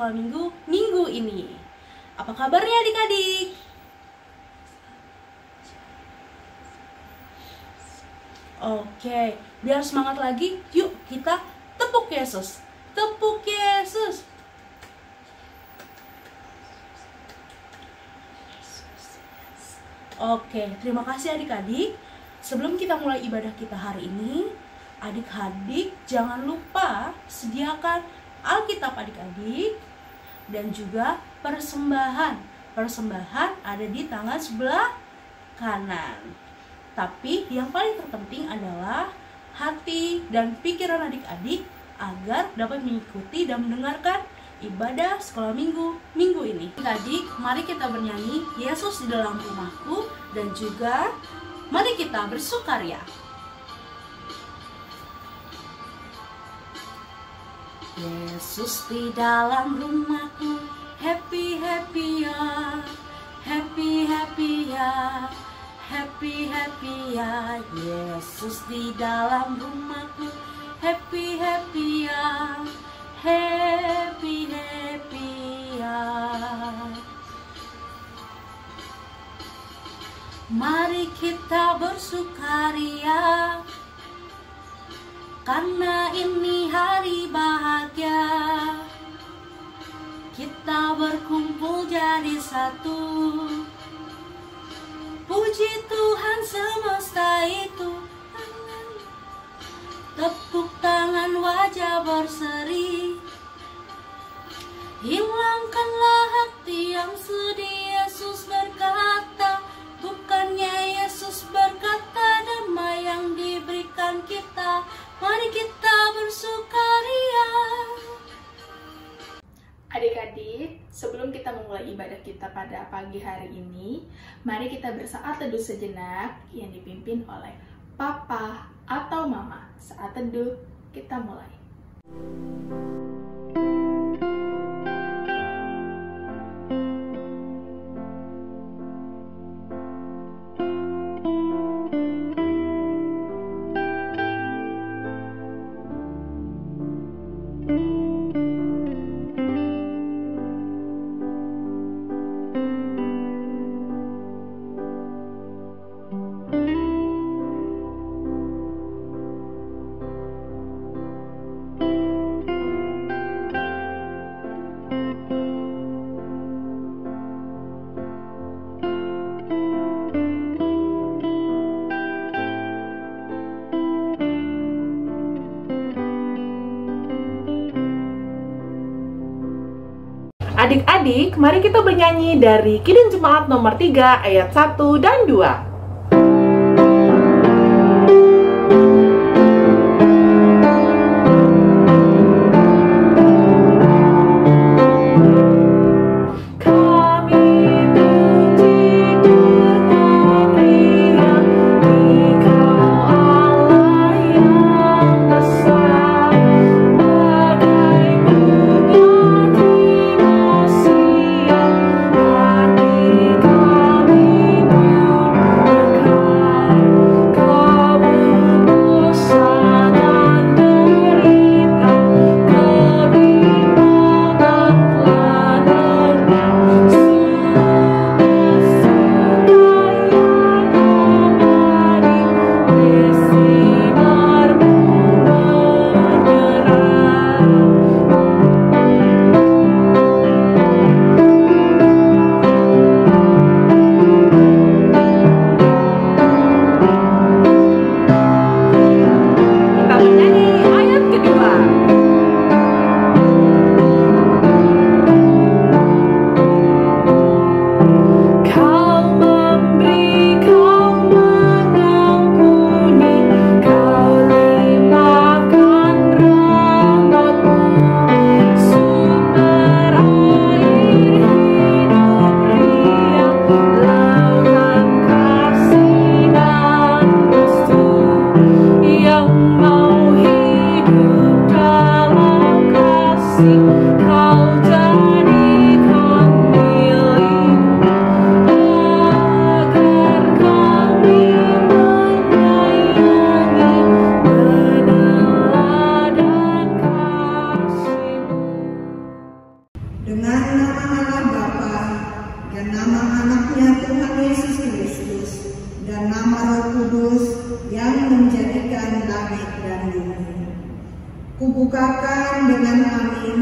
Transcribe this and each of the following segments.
sekolah minggu ini. Apa kabarnya adik-adik? Oke, biar semangat lagi, yuk kita tepuk Yesus. Tepuk Yesus. Oke, terima kasih adik-adik. Sebelum kita mulai ibadah kita hari ini, adik-adik jangan lupa sediakan Alkitab adik-adik dan juga persembahan. Persembahan ada di tangan sebelah kanan. Tapi yang paling terpenting adalah hati dan pikiran adik-adik agar dapat mengikuti dan mendengarkan ibadah sekolah minggu ini. Adik, mari kita bernyanyi Yesus di dalam rumahku dan juga mari kita bersukaria. Yesus di dalam rumahku, happy happy ya, happy happy ya, happy happy ya. Yesus di dalam rumahku, happy happy ya, happy happy ya. Mari kita bersukaria, karena ini hari bahagia. Kita berkumpul jadi satu, puji Tuhan semesta itu. Tepuk tangan, wajah berseri, hilangkanlah hati yang sedih. Yesus berkata, bukannya Yesus berkata damai yang diberikan kita. Mari kita bersukaria. Adik-adik, sebelum kita memulai ibadah kita pada pagi hari ini, mari kita bersaat teduh sejenak yang dipimpin oleh Papa atau Mama. Saat teduh, kita mulai. Adik-adik, mari kita bernyanyi dari Kidung Jemaat nomor 3 ayat 1 dan 2. Dengan nama Allah Bapa dan nama anaknya Tuhan Yesus Kristus dan nama Roh Kudus yang menjadikan langit dan bumi. Kubukakan dengan amin,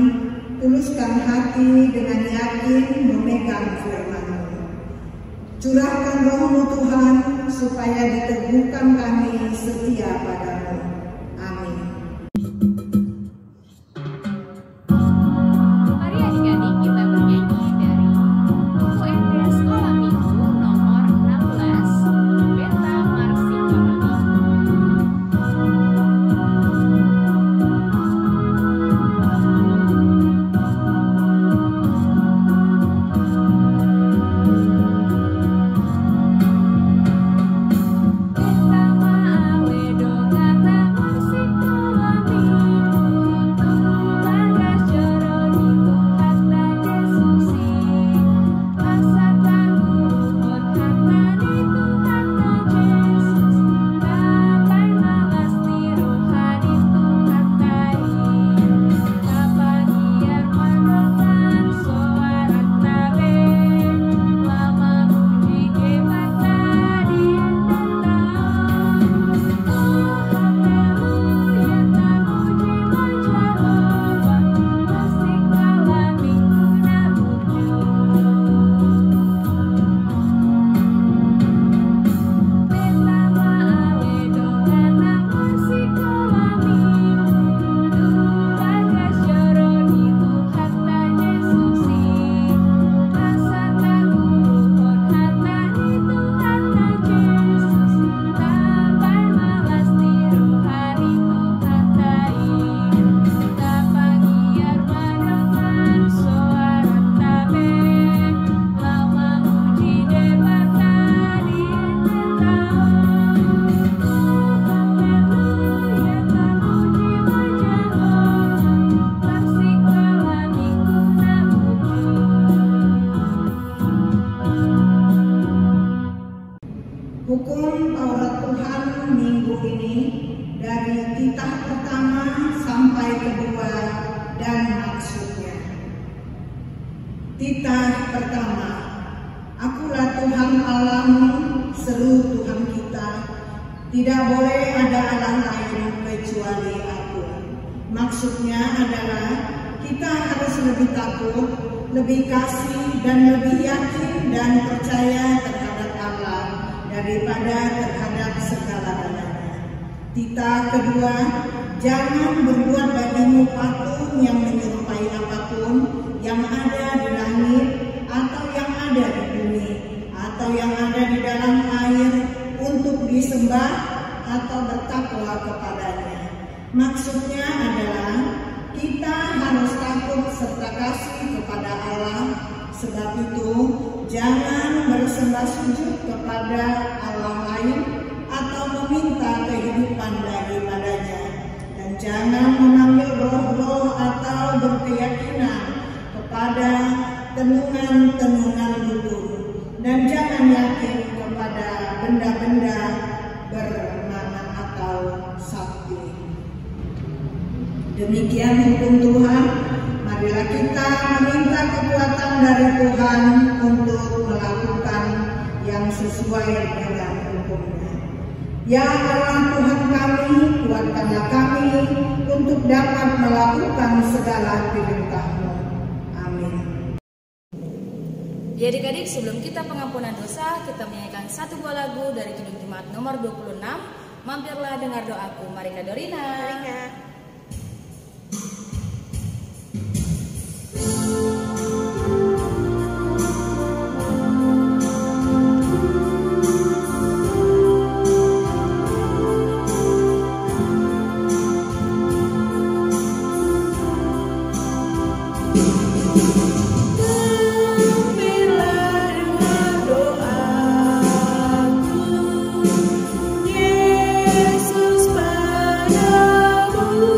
tuluskan hati dengan yakin memegang firman-Mu. Curahkan Roh-Mu Tuhan, supaya diteguhkan kami setia padamu. Amin. Mari adik-adik kita bernyanyi dari buku SD Sekolah Minggu nomor 16, Beta Marsi Koloni. Hukum Taurat Tuhan minggu ini dari titah pertama sampai kedua dan maksudnya. Titah pertama, Akulah Tuhan Allahmu, seru Tuhan kita, tidak boleh ada Allah lain kecuali Aku. Maksudnya adalah kita harus lebih takut, lebih kasih dan lebih yakin dan percaya terhadap Allah daripada terhadap segala-galanya. Titah kedua, jangan berbuat bagimu patung yang menyerupai apapun yang ada di langit atau yang ada di bumi atau yang ada di dalam air untuk disembah atau bertakwa kepadanya. Maksudnya adalah kita harus takut serta kasih kepada Allah. Sebab itu, jangan bersembah sujud kepada Allah lain atau meminta kehidupan daripadanya. Dan jangan mengambil roh-roh atau berkeyakinan kepada tenungan-tenungan dukun. Dan jangan yakin kepada benda-benda bermana atau sakti. Demikian hukum Tuhan. Marilah kita meminta kekuatan dari Tuhan untuk melakukan yang sesuai dengan hukum-Nya. Ya Allah Tuhan kami, kuatkanlah kami untuk dapat melakukan segala perintah-Mu. Amin. Ya adik-adik, sebelum kita pengampunan dosa, kita menyanyikan satu buah lagu dari Kidung Jemaat nomor 26. Mampirlah dengar doaku, Marika Dorina. Marika. Yesus padamu.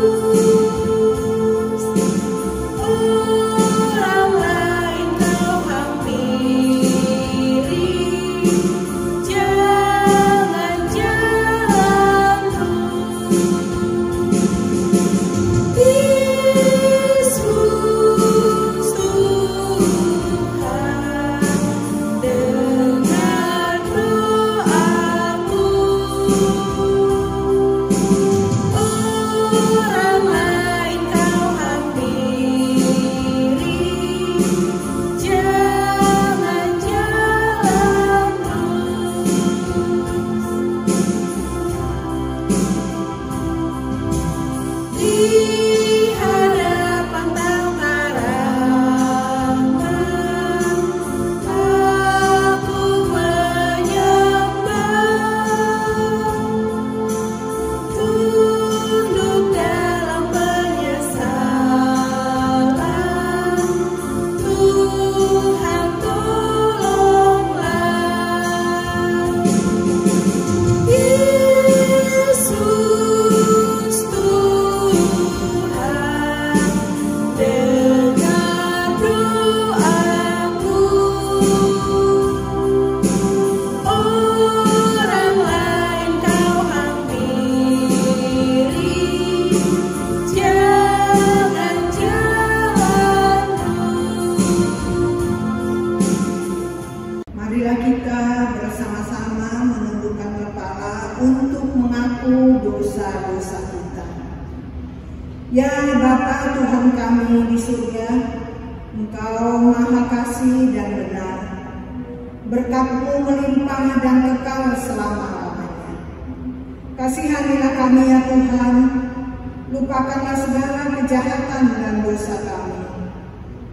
Ya Bapa Tuhan kami di surga, Engkau Maha Kasih dan benar. Berkat-Mu melimpah dan kekal selama-lamanya. Kasihanilah kami ya Tuhan, lupakanlah segala kejahatan dan dosa kami.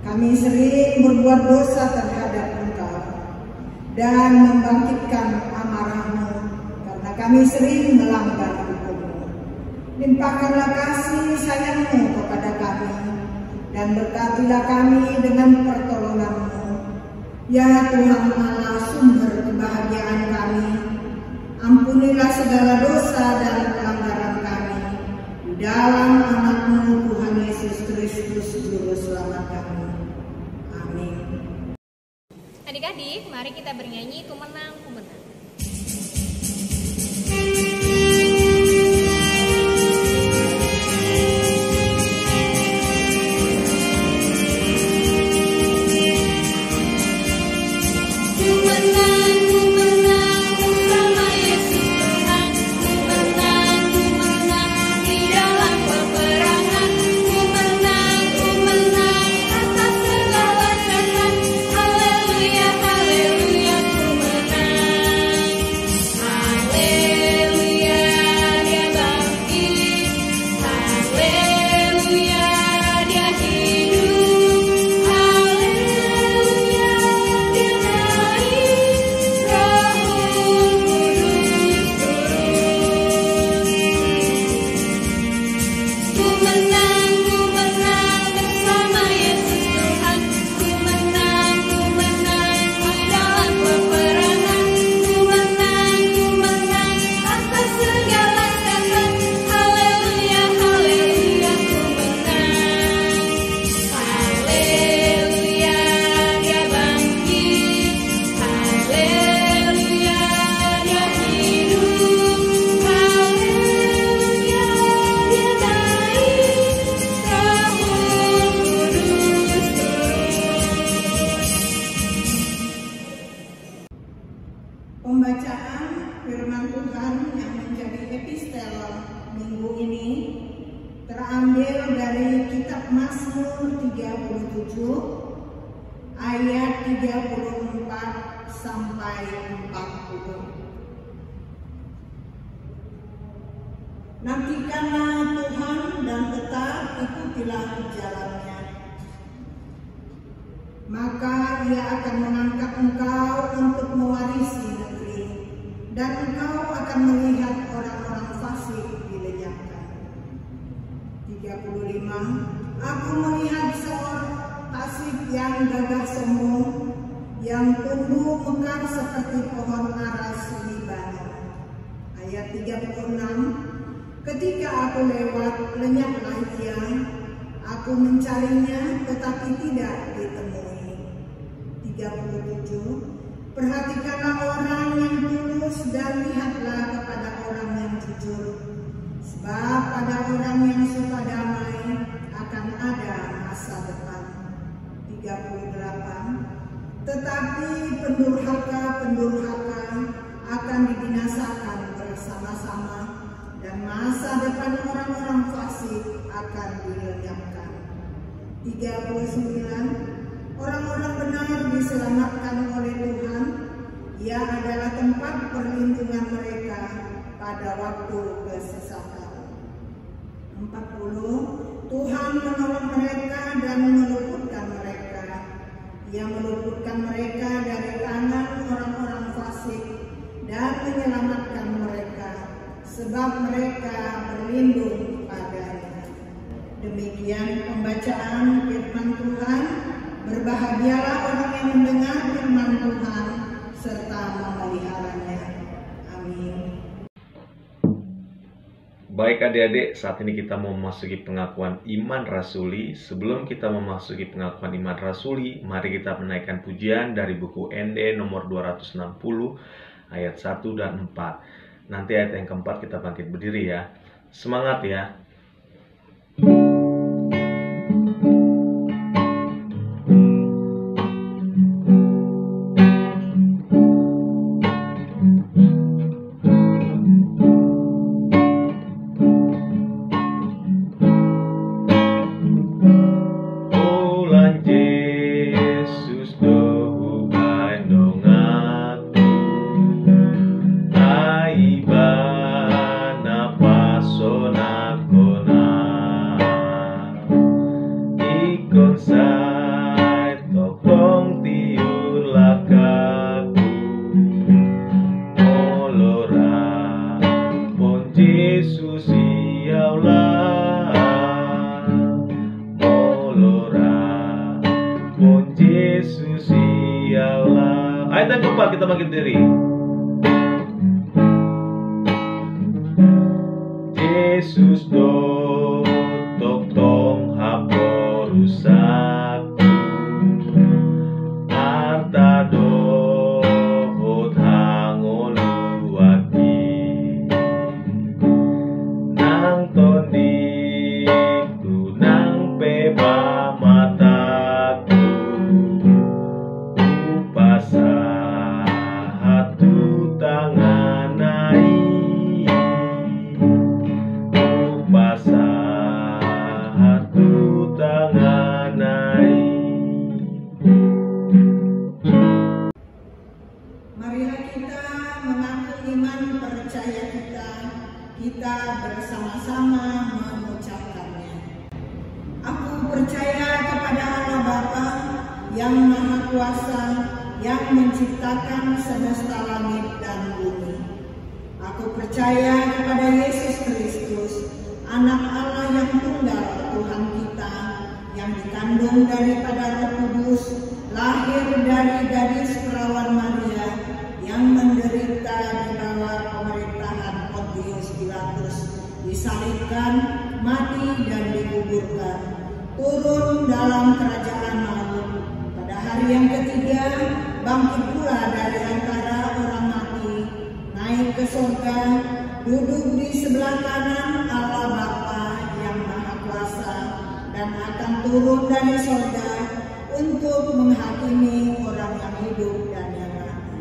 Kami sering berbuat dosa terhadap Engkau dan membangkitkan amarah-Mu karena kami sering melanggar hukum-Mu. Limpahkanlah kasih sayang-Mu kepada kami dan berkatilah kami dengan pertolongan-Mu. Ya Tuhan Allah, sumber kebahagiaan kami, ampunilah segala dosa dan pelanggaran kami di dalam anak-Mu Tuhan Yesus Kristus Juru Selamat kami. Amin. Adik-adik, mari kita bernyanyi Ku Menang, Ku Menang. Pembacaan firman Tuhan yang menjadi epistel minggu ini terambil dari kitab Mazmur 37 ayat 34 sampai 40. Nantikanlah Tuhan dan tetap ikutilah jalannya, maka Ia akan mengangkat engkau untuk mewarisi negeri, dan engkau akan melihat orang-orang fasik dilenyapkan. 35. Aku melihat seorang tasik yang gagah sombong, yang tumbuh mekar seperti pohon aras Libanon. Ayat 36. Ketika aku lewat, lenyaplah ia. Aku mencarinya, tetapi tidak ditemui. 37. Perhatikanlah orang yang tulus dan lihatlah kepada orang yang jujur. Sebab pada orang yang suka damai akan ada masa depan. 38. Tetapi pendurhaka akan dibinasakan bersama-sama, dan masa depan orang-orang fasik akan dilenyapkan. 39. Orang-orang benar diselamatkan oleh Tuhan. Ia adalah tempat perlindungan mereka pada waktu kesesatan. 40. Tuhan menolong mereka dan meluputkan mereka. Ia meluputkan mereka dari tangan orang-orang fasik dan menyelamatkan mereka, sebab mereka berlindung padanya. Demikian pembacaan firman Tuhan. Berbahagialah orang yang mendengar firman Tuhan serta memeliharanya. Amin. Baik adik-adik, saat ini kita mau memasuki pengakuan iman rasuli. Sebelum kita memasuki pengakuan iman rasuli, mari kita menaikkan pujian dari buku ND nomor 260 ayat 1 dan 4. Nanti ayat yang keempat kita bangkit berdiri ya. Semangat ya. Yesus ialah. Ayat yang keempat kita bangkit diri. Yesus dotok tong haporusaku arta dohot hangoluaki nang tondiku nang peba mataku upasahatu tanganai upasahatu tanganai. Marilah kita mengaku iman percaya kita bersama-sama mengucapkannya. Aku percaya kepada Allah Bapa yang Maha Kuasa, yang menciptakan semesta langit dan bumi. Aku percaya kepada Yesus Kristus, Anak Allah yang tunggal, Tuhan kita, yang dikandung daripada Roh Kudus, lahir dari gadis perawan Maria, yang menderita di bawah pemerintahan Pontius Pilatus, disalibkan, mati dan dikuburkan, turun dalam kerajaan maut, pada hari yang ketiga bangkit pula dari antara orang mati, naik ke surga, duduk di sebelah kanan Allah Bapa yang Maha Kuasa, dan akan turun dari surga untuk menghakimi orang yang hidup dan yang mati.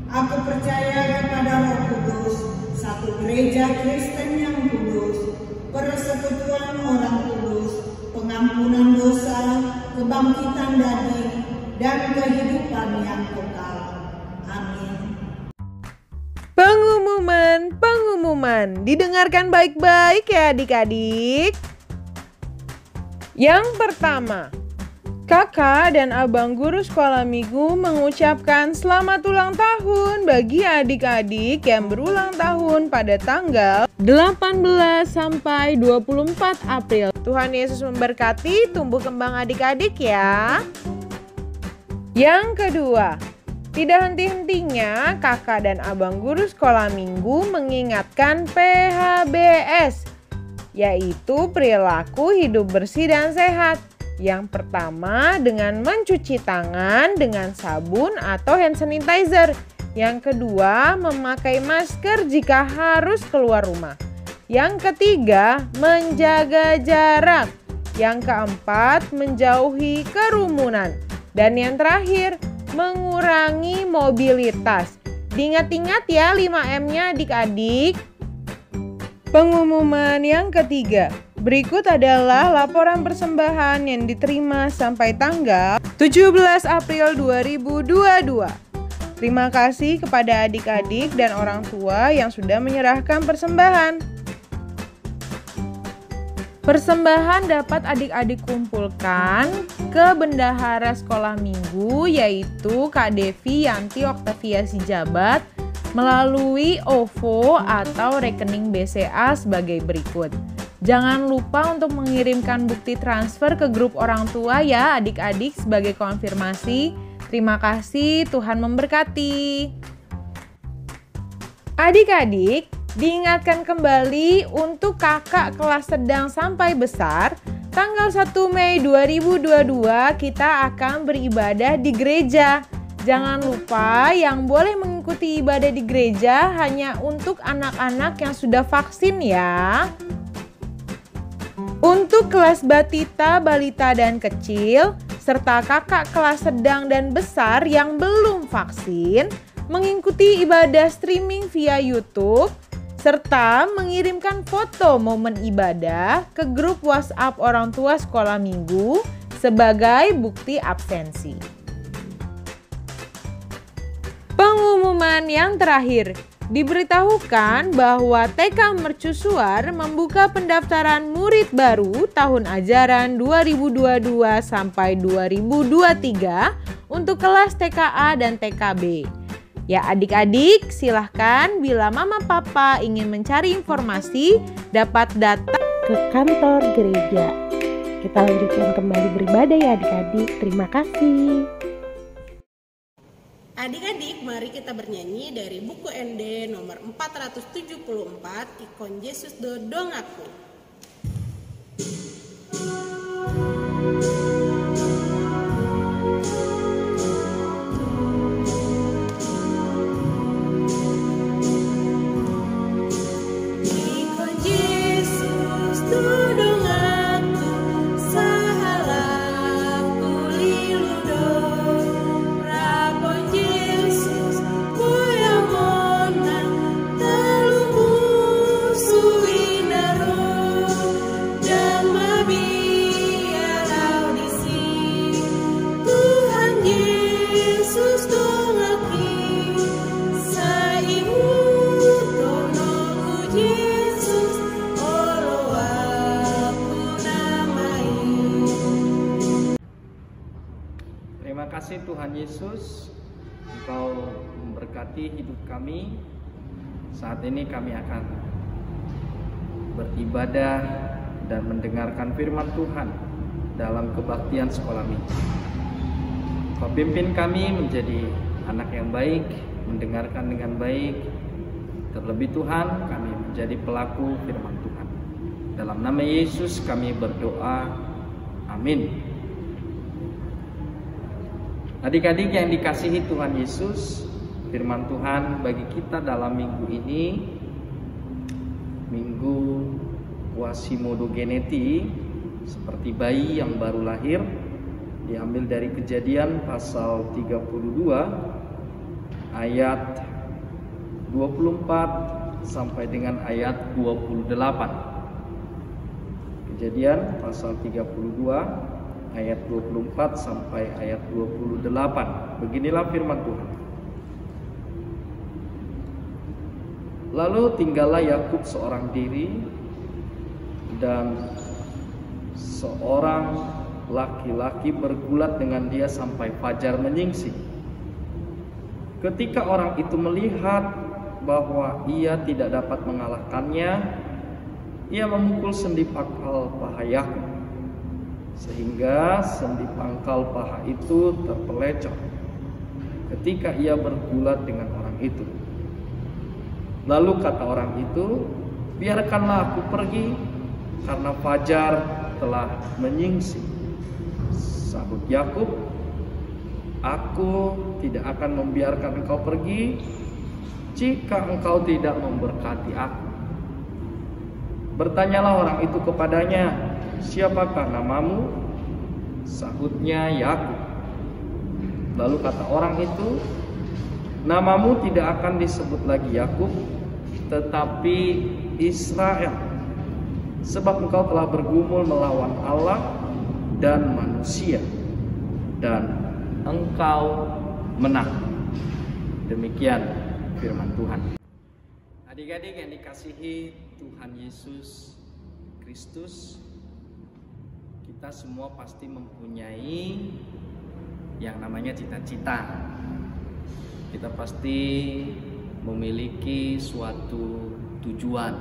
Aku percaya kepada Roh Kudus, satu gereja Kristen yang kudus, persekutuan orang kudus, pengampunan dosa, kebangkitan daging, dan kehidupan yang kekal. Amin. Pengumuman, didengarkan baik-baik ya adik-adik. Yang pertama, Kakak dan abang guru sekolah minggu mengucapkan selamat ulang tahun bagi adik-adik yang berulang tahun pada tanggal 18 sampai 24 April. Tuhan Yesus memberkati tumbuh kembang adik-adik ya. Yang kedua, tidak henti-hentinya kakak dan abang guru sekolah minggu mengingatkan PHBS, yaitu perilaku hidup bersih dan sehat. Yang pertama dengan mencuci tangan dengan sabun atau hand sanitizer. Yang kedua memakai masker jika harus keluar rumah. Yang ketiga menjaga jarak. Yang keempat menjauhi kerumunan. Dan yang terakhir mengurangi mobilitas. Diingat-ingat ya 5M-nya adik-adik. Pengumuman yang ketiga. Berikut adalah laporan persembahan yang diterima sampai tanggal 17 April 2022. Terima kasih kepada adik-adik dan orang tua yang sudah menyerahkan persembahan. Persembahan dapat adik-adik kumpulkan ke bendahara sekolah minggu, yaitu Kak Devi Yanti Oktavia Sijabat, melalui OVO atau rekening BCA sebagai berikut. Jangan lupa untuk mengirimkan bukti transfer ke grup orang tua ya adik-adik sebagai konfirmasi. Terima kasih, Tuhan memberkati. Adik-adik, diingatkan kembali untuk kakak kelas sedang sampai besar, tanggal 1 Mei 2022 kita akan beribadah di gereja. Jangan lupa yang boleh mengikuti ibadah di gereja hanya untuk anak-anak yang sudah vaksin ya. Untuk kelas batita, balita, dan kecil, serta kakak kelas sedang dan besar yang belum vaksin, mengikuti ibadah streaming via YouTube, serta mengirimkan foto momen ibadah ke grup WhatsApp orang tua sekolah minggu sebagai bukti absensi. Pengumuman yang terakhir. Diberitahukan bahwa TK Mercusuar membuka pendaftaran murid baru tahun ajaran 2022 sampai 2023 untuk kelas TKA dan TKB. Ya adik-adik, silahkan bila mama papa ingin mencari informasi dapat datang ke kantor gereja. Kita lanjutkan kembali beribadah ya adik-adik. Terima kasih. Adik-adik, mari kita bernyanyi dari buku ND nomor 474, Ikon Yesus Dodong Aku. Terima kasih Tuhan Yesus, Engkau memberkati hidup kami. Saat ini kami akan beribadah dan mendengarkan firman Tuhan dalam kebaktian sekolah minggu. Kau pimpin kami menjadi anak yang baik, mendengarkan dengan baik. Terlebih Tuhan, kami menjadi pelaku firman Tuhan. Dalam nama Yesus kami berdoa, amin. Adik-adik yang dikasihi Tuhan Yesus, firman Tuhan bagi kita dalam minggu ini, minggu Quasimodogeneti, seperti bayi yang baru lahir, diambil dari Kejadian pasal 32 ayat 24 sampai dengan ayat 28. Kejadian pasal 32 ayat 24 sampai ayat 28. Beginilah firman Tuhan. Lalu tinggallah Yakub seorang diri, dan seorang laki-laki bergulat dengan dia sampai fajar menyingsing. Ketika orang itu melihat bahwa ia tidak dapat mengalahkannya, ia memukul sendi pangkal paha Yakub, sehingga sendi pangkal paha itu terpelecot ketika ia bergulat dengan orang itu. Lalu kata orang itu, biarkanlah aku pergi, karena fajar telah menyingsing. Sahut Yakub, aku tidak akan membiarkan engkau pergi jika engkau tidak memberkati aku. Bertanyalah orang itu kepadanya, siapakah namamu? Sahutnya Yakub. Lalu kata orang itu, namamu tidak akan disebut lagi Yakub, tetapi Israel, sebab engkau telah bergumul melawan Allah dan manusia, dan engkau menang. Demikian firman Tuhan. Adik-adik yang dikasihi Tuhan Yesus Kristus, kita semua pasti mempunyai yang namanya cita-cita. Kita pasti memiliki suatu tujuan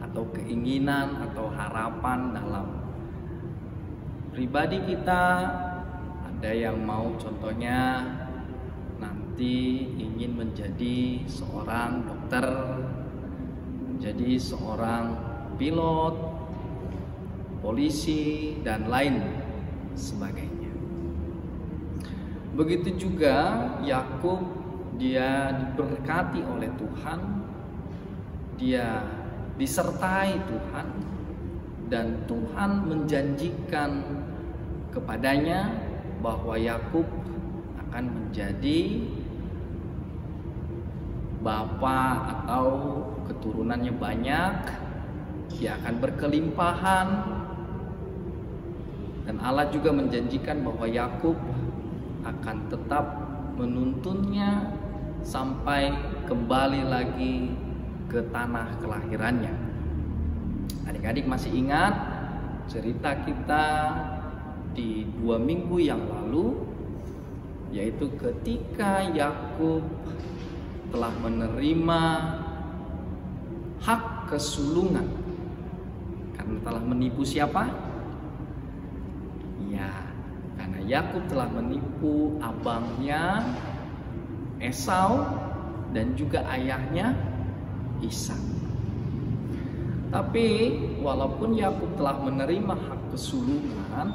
atau keinginan atau harapan dalam pribadi kita. Ada yang mau contohnya nanti ingin menjadi seorang dokter, menjadi seorang pilot, polisi, dan lain sebagainya. Begitu juga Yakub, dia diberkati oleh Tuhan, dia disertai Tuhan, dan Tuhan menjanjikan kepadanya bahwa Yakub akan menjadi bapak atau keturunannya banyak, dia akan berkelimpahan. Dan Allah juga menjanjikan bahwa Yakub akan tetap menuntunnya sampai kembali lagi ke tanah kelahirannya. Adik-adik masih ingat cerita kita di 2 minggu yang lalu, yaitu ketika Yakub telah menerima hak kesulungan karena telah menipu siapa? Ya, karena Yakub telah menipu abangnya Esau dan juga ayahnya Ishak. Tapi walaupun Yakub telah menerima hak kesulungan,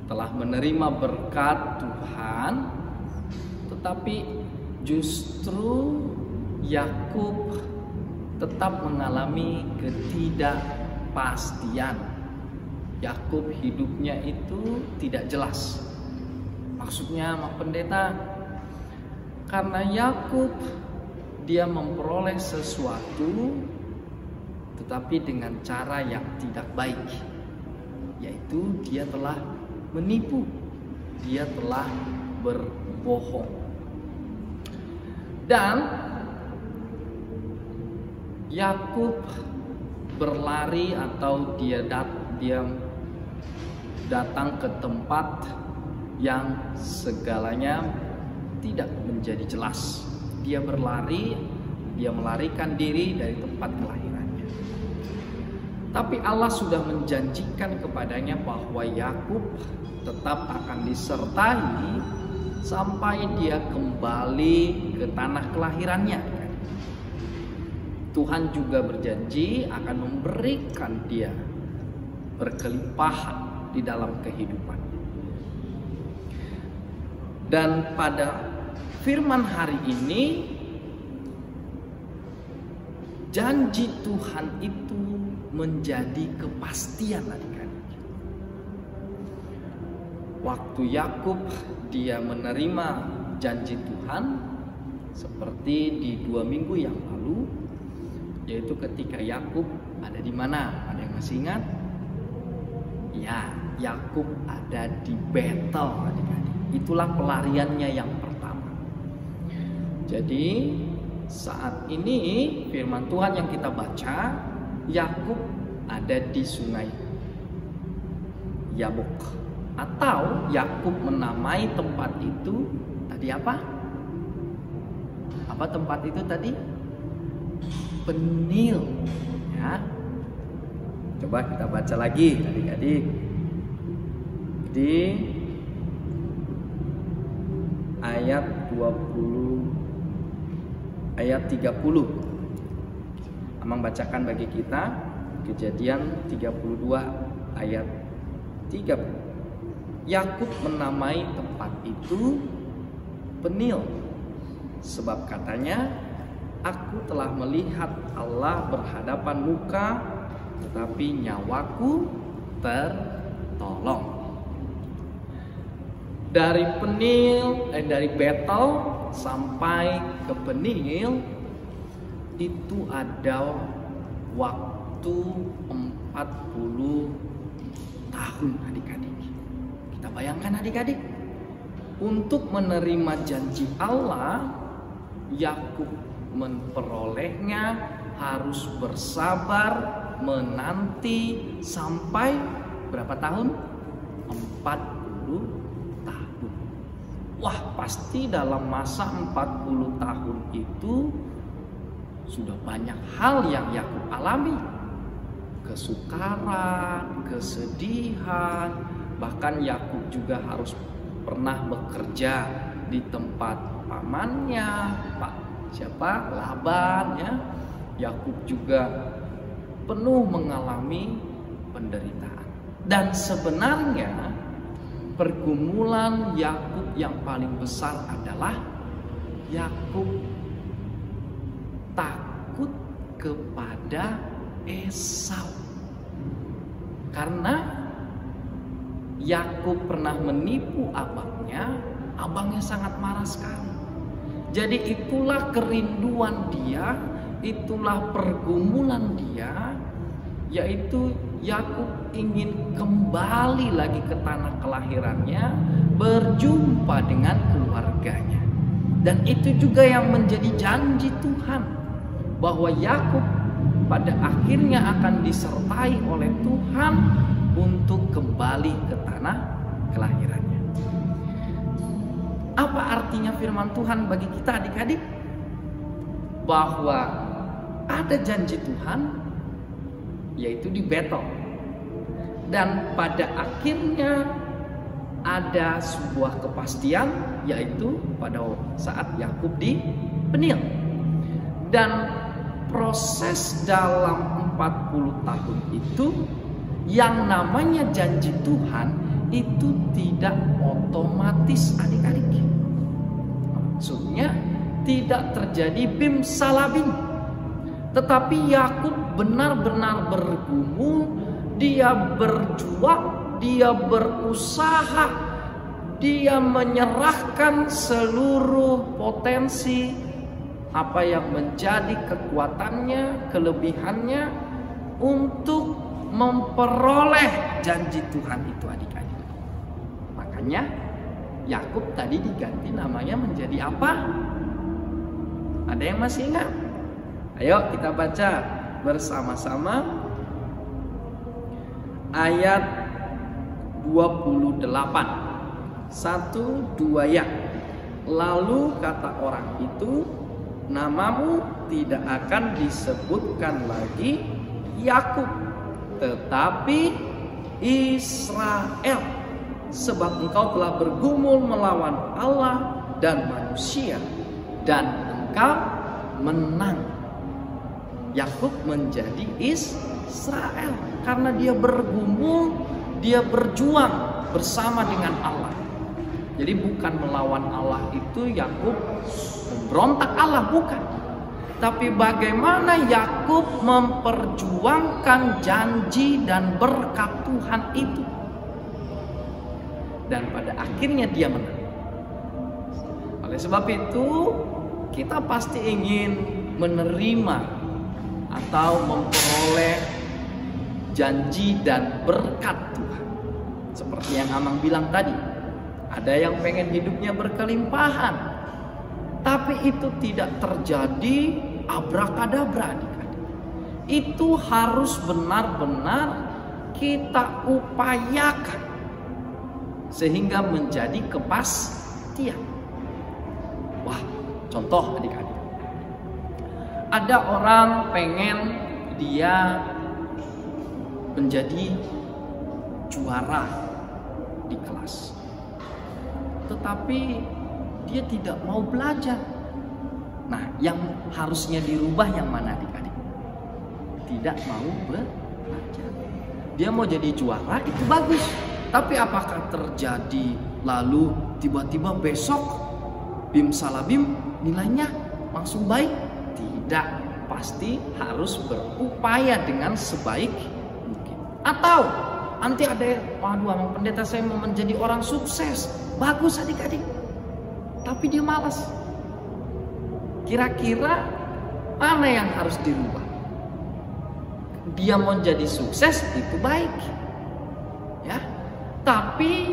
telah menerima berkat Tuhan, tetapi justru Yakub tetap mengalami ketidakpastian. Yakub hidupnya itu tidak jelas. Maksudnya, Mak Pendeta, karena Yakub dia memperoleh sesuatu tetapi dengan cara yang tidak baik, yaitu dia telah menipu, dia telah berbohong. Dan Yakub berlari atau dia datang ke tempat yang segalanya tidak menjadi jelas. Dia berlari, dia melarikan diri dari tempat kelahirannya. Tapi Allah sudah menjanjikan kepadanya bahwa Yakub tetap akan disertai sampai dia kembali ke tanah kelahirannya. Tuhan juga berjanji akan memberikan dia berkelimpahan di dalam kehidupan. Dan pada firman hari ini, janji Tuhan itu menjadi kepastian adik-adik. Waktu Yakub dia menerima janji Tuhan, seperti di 2 minggu yang lalu, yaitu ketika Yakub ada di mana? Ada yang masih ingat? Ya, Yakub ada di Betel adik-adik. Itulah pelariannya yang pertama. Jadi saat ini firman Tuhan yang kita baca, Yakub ada di sungai Yabok, atau Yakub menamai tempat itu tadi apa? Apa tempat itu tadi? Penil. Ya. Coba kita baca lagi adik-adik. Di ayat 30. Amang bacakan bagi kita Kejadian 32 ayat 30. Yakub menamai tempat itu Penil, sebab katanya, aku telah melihat Allah berhadapan muka, tetapi nyawaku tertolong. Dari dari Betel sampai ke Penil itu ada waktu 40 tahun adik-adik. Kita bayangkan adik-adik, untuk menerima janji Allah, Yakub memperolehnya harus bersabar menanti sampai berapa tahun? 40 tahun. Wah, pasti dalam masa 40 tahun itu sudah banyak hal yang Yakub alami. Kesukaran, kesedihan, bahkan Yakub juga harus pernah bekerja di tempat pamannya, Laban ya. Yakub juga penuh mengalami penderitaan. Dan sebenarnya pergumulan Yakub yang paling besar adalah Yakub takut kepada Esau. Karena Yakub pernah menipu abangnya sangat marah sekali. Jadi itulah kerinduan dia, itulah pergumulan dia, yaitu Yakub ingin kembali lagi ke tanah kelahirannya, berjumpa dengan keluarganya. Dan itu juga yang menjadi janji Tuhan, bahwa Yakub pada akhirnya akan disertai oleh Tuhan untuk kembali ke tanah kelahirannya. Apa artinya firman Tuhan bagi kita adik-adik? Bahwa ada janji Tuhan, yaitu di Betel. Dan pada akhirnya ada sebuah kepastian, yaitu pada saat Yakub dipenil. Dan proses dalam 40 tahun itu, yang namanya janji Tuhan itu tidak otomatis adik-adik. Maksudnya tidak terjadi bim salabim. Tetapi Yakub benar-benar bergumul, dia berjuang, dia berusaha, dia menyerahkan seluruh potensi apa yang menjadi kekuatannya, kelebihannya untuk memperoleh janji Tuhan itu adik-adik. Makanya Yakub tadi diganti namanya menjadi apa? Ada yang masih ingat? Ayo kita baca bersama-sama ayat 28. 1, 2 ya. Lalu kata orang itu, namamu tidak akan disebutkan lagi Yakub, tetapi Israel, sebab engkau telah bergumul melawan Allah dan manusia, dan engkau menang. Yakub menjadi Israel karena dia bergumul, dia berjuang bersama dengan Allah. Jadi bukan melawan Allah itu Yakub memberontak Allah, bukan. Tapi bagaimana Yakub memperjuangkan janji dan berkat Tuhan itu. Dan pada akhirnya dia menang. Oleh sebab itu kita pasti ingin menerima atau memperoleh janji dan berkat Tuhan. Seperti yang Amang bilang tadi, ada yang pengen hidupnya berkelimpahan, tapi itu tidak terjadi abrakadabra adik-adik. Itu harus benar-benar kita upayakan sehingga menjadi kepastian. Wah, contoh adik-adik, ada orang pengen dia menjadi juara di kelas, tetapi dia tidak mau belajar. Nah, yang harusnya dirubah yang mana adik-adik? Tidak mau belajar. Dia mau jadi juara, itu bagus. Tapi apakah terjadi lalu tiba-tiba besok bim salabim nilainya langsung baik? Tidak. Pasti harus berupaya dengan sebaik mungkin. Atau nanti ada, waduh Amang Pendeta saya mau menjadi orang sukses. Bagus adik-adik, tapi dia malas. Kira-kira mana yang harus dirubah? Dia mau jadi sukses itu baik, ya. Tapi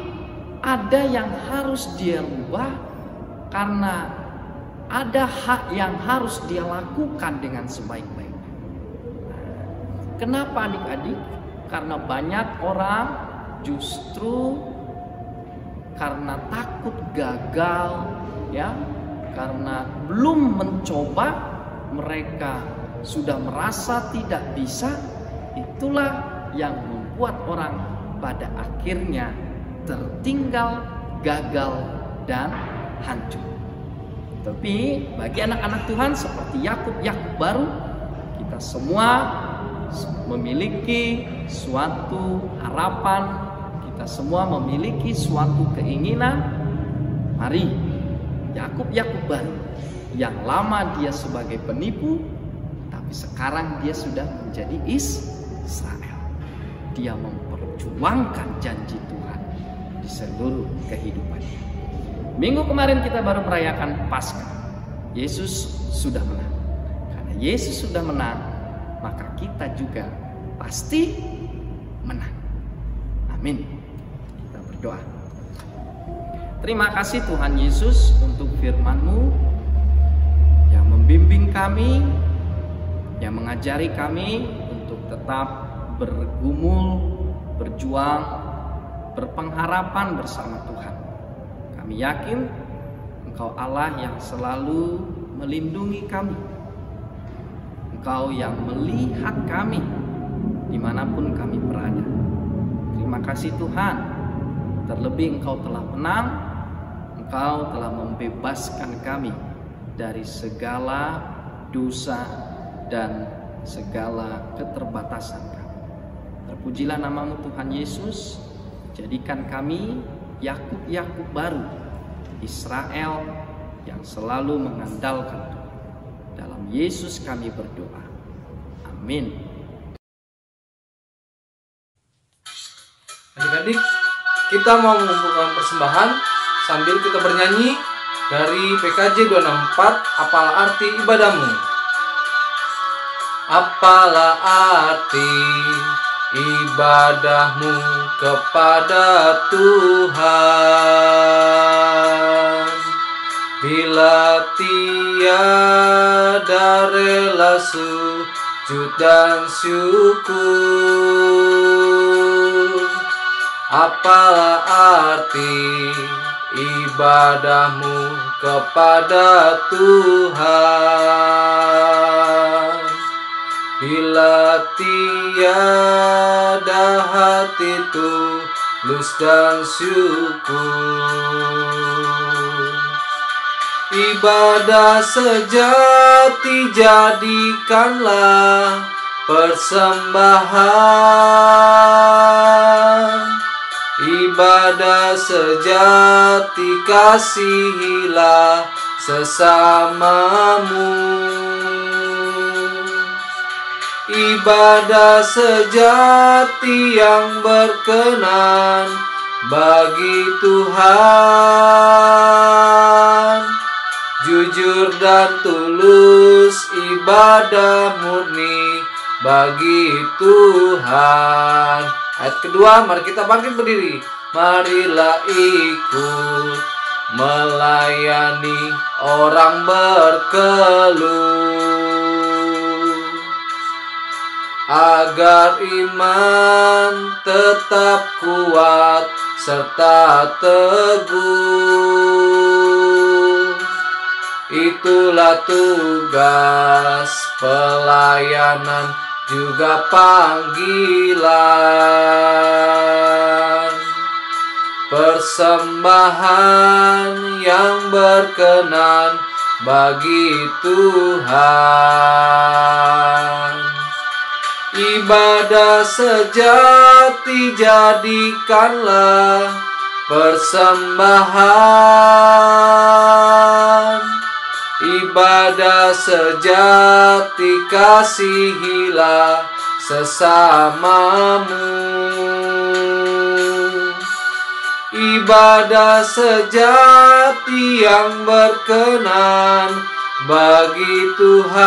ada yang harus dia rubah karena ada hak yang harus dia lakukan dengan sebaik-baiknya. Kenapa adik-adik? Karena banyak orang justru karena takut gagal, ya, karena belum mencoba, mereka sudah merasa tidak bisa. Itulah yang membuat orang pada akhirnya tertinggal, gagal, dan hancur. Tapi bagi anak-anak Tuhan seperti Yakub baru, kita semua memiliki suatu harapan, kita semua memiliki suatu keinginan. Mari, Yakub baru, yang lama dia sebagai penipu, tapi sekarang dia sudah menjadi Israel. Dia memperjuangkan janji Tuhan di seluruh kehidupannya. Minggu kemarin kita baru merayakan Paskah. Yesus sudah menang. Karena Yesus sudah menang, maka kita juga pasti menang. Amin. Kita berdoa. Terima kasih Tuhan Yesus untuk firman-Mu yang membimbing kami, yang mengajari kami untuk tetap bergumul, berjuang, berpengharapan bersama Tuhan. Kami yakin Engkau Allah yang selalu melindungi kami. Engkau yang melihat kami dimanapun kami berada. Terima kasih Tuhan. terlebih Engkau telah menang, Engkau telah membebaskan kami dari segala dosa dan segala keterbatasan kami. Terpujilah namamu Tuhan Yesus. Jadikan kami Yakub baru, Israel yang selalu mengandalkan Tuhan. Dalam Yesus kami berdoa. Amin. Adik-adik, kita mau mengumpulkan persembahan sambil kita bernyanyi dari PKJ 264, Apalah Arti Ibadahmu. Apalah arti ibadahmu kepada Tuhan, bila tiada rela sujud dan syukur. Apalah arti ibadahmu kepada Tuhan, bila tiada hati tulus dan syukur. Ibadah sejati jadikanlah persembahan. Ibadah sejati kasihilah sesamamu. Ibadah sejati yang berkenan bagi Tuhan, jujur dan tulus ibadah murni bagi Tuhan. Ayat kedua, mari kita bangkit berdiri. Marilah ikut melayani orang berkeluh, agar iman tetap kuat serta teguh. Itulah tugas pelayanan, juga panggilan. Persembahan yang berkenan bagi Tuhan. Ibadah sejati jadikanlah persembahan. Ibadah sejati kasihilah sesamamu. Ibadah sejati yang berkenan bagi Tuhan,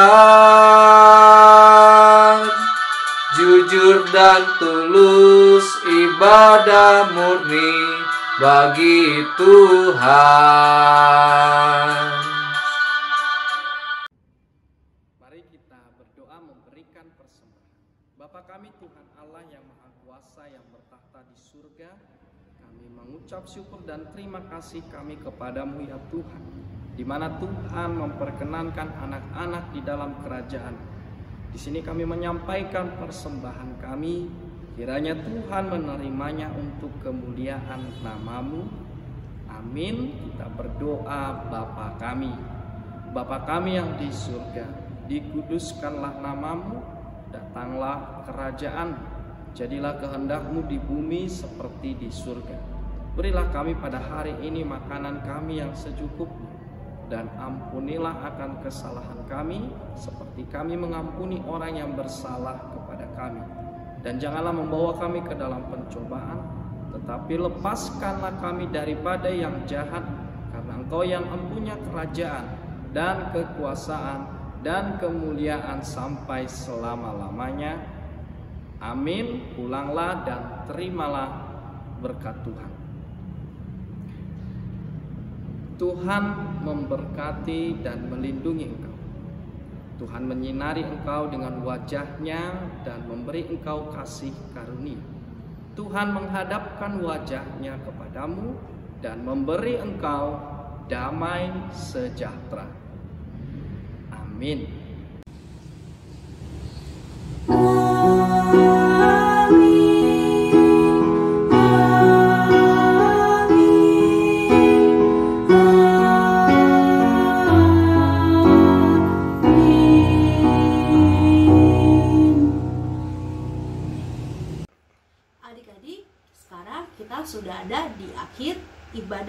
jujur dan tulus ibadah murni bagi Tuhan. Mari kita berdoa memberikan persembahan. Bapa kami Tuhan Allah yang Maha Kuasa yang bertahta di surga, kami mengucap syukur dan terima kasih kami kepadamu ya Tuhan, di mana Tuhan memperkenankan anak-anak di dalam kerajaan. Di sini kami menyampaikan persembahan kami, kiranya Tuhan menerimanya untuk kemuliaan namamu. Amin. Kita berdoa. Bapa kami yang di surga, dikuduskanlah namamu, datanglah kerajaan, jadilah kehendakmu di bumi seperti di surga. Berilah kami pada hari ini makanan kami yang secukupnya, dan ampunilah akan kesalahan kami seperti kami mengampuni orang yang bersalah kepada kami. Dan janganlah membawa kami ke dalam pencobaan, tetapi lepaskanlah kami daripada yang jahat, karena Engkau yang mempunyai kerajaan dan kekuasaan dan kemuliaan sampai selama-lamanya. Amin. Pulanglah dan terimalah berkat Tuhan. Tuhan memberkati dan melindungi engkau. Tuhan menyinari engkau dengan wajah-Nya dan memberi engkau kasih karunia. Tuhan menghadapkan wajah-Nya kepadamu dan memberi engkau damai sejahtera. Amin. Amin.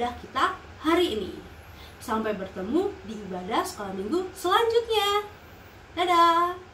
ibadah kita hari ini. Sampai bertemu di ibadah sekolah minggu selanjutnya. Dadah!